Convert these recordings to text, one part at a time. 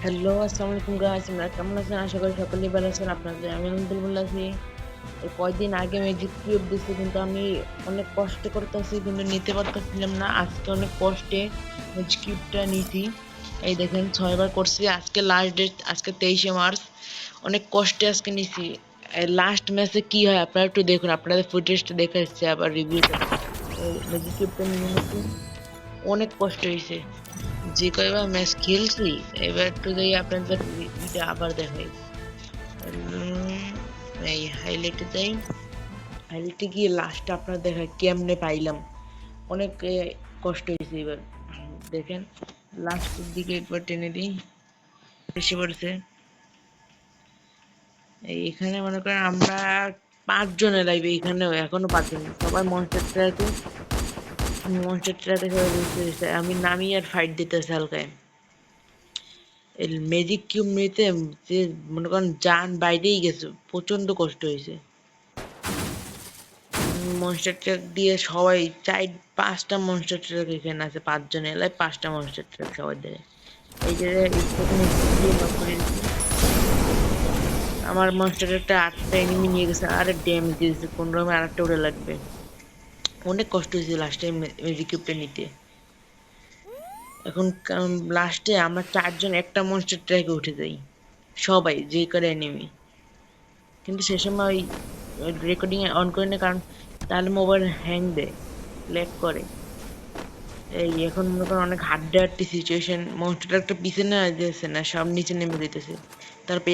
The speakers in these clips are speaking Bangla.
হ্যালো, আসসালামু আলাইকুম গাইস। আপনারা কেমন আছেন? আশা করি সকলেই ভালো আছেন। আপনাদের আমি আলহামদুলিল্লাহ আছি। এই কয়দিন আগে ম্যাজিক কিউব দিছি, কিন্তু আমি অনেক কষ্ট করতেছি, কিন্তু নিতে পারতেছিলাম না। আজকে অনেক কষ্টে ম্যাজিক কিউবটা নিছি। এই দেখেন 6 বার করছি। আজকে লাস্ট ডেট, আজকে 23শে মার্চ। অনেক কষ্টে আজকে নিছি। লাস্ট ম্যাচে কি হয় আপনারা একটু দেখুন, আপনাদের ফুটেজটা দেখে এসছে আবার রিভিউটা। ম্যাজিক কিউবটা নিয়ে নিছি, অনেক কষ্ট হয়েছে। যে কয়বার ম্যাচ খেলছি, এবার একটু যাই আপনাদের এটা আবার দেখাই। এই হাইলাইটে যাই, হাইলাইটে গিয়ে লাস্টে আপনার দেখায় কেমনে পাইলাম। অনেক কষ্ট হয়েছে এবার। দেখেন লাস্টের দিকে একবার টেনে দিই, বেশি পড়ছে। এখানে মনে করেন আমরা 5 জনের লাইভে, এখানেও এখনো 5 জন, সবাই মনস্টার ট্রাকে সবাই বুঝতে। আমি নামি আর ফাইট দিতেছে হালকায়। ম্যাজিক কিউব নিতে যে মনে করেন যান বাইরেই গেছে, প্রচন্ড কষ্ট হয়েছে। মনস্টার ট্রাক দিয়ে সবাই 4-5টা মনস্টার ট্রাক এখানে আছে, 5 জন এলায় 5টা মনস্টার ট্রাক সবাই দেয়। এই যে প্রথমে দিয়ে নক করে দিচ্ছি। আমার মনস্টার ট্রাকটা 8টা এনিমি নিয়ে গেছে, আরে ড্যামেজ দিয়েছে, কোন রকমে আরেকটা উড়ে লাগবে। অনেক কষ্ট হয়েছে লাস্টে ম্যাজিক কিউবটা নিতে। এখন লাস্টে আমরা 4 জন একটা মনস্টার ট্রাকে উঠে যাই, সবাই যে করে এনিমি। কিন্তু সে সময় রেকর্ডিং অন করে না, কারণ তাহলে মোবাইল হ্যাং দেয়, ল্যাগ করে। এই এখন মনে করেন অনেক হাড্ডাহাড্ডি সিচুয়েশন, মনস্টার একটা পিছনে যেতেছে না, সব নিচে নেমে যেতেছে। তারপর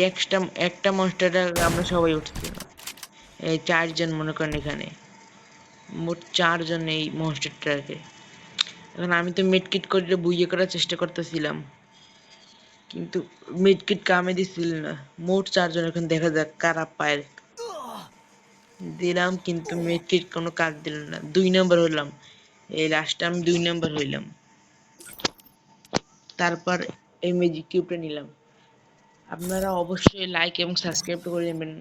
একটা মনস্টার আমরা সবাই উঠছি না। এই 4 জন মনে করেন এখানে, মোট 4 জন এই মনস্টার ট্রাকে। এখন আমি তো মেডকিট করে বুইয়ে করার চেষ্টা করতেছিলাম, কিন্তু মেডকিট কামে দিচ্ছিল না। মোট 4 জন, এখন দেখা যাক কারা পায়। দিলাম কিন্তু মেট্রিক কোনো কাজ দিল না, 2 নম্বর হইলাম। এই লাস্টে আমি 2 নম্বর হইলাম। তারপর এই ম্যাজিক কিউবটা নিলাম। আপনারা অবশ্যই লাইক এবং সাবস্ক্রাইব করে নেবেন।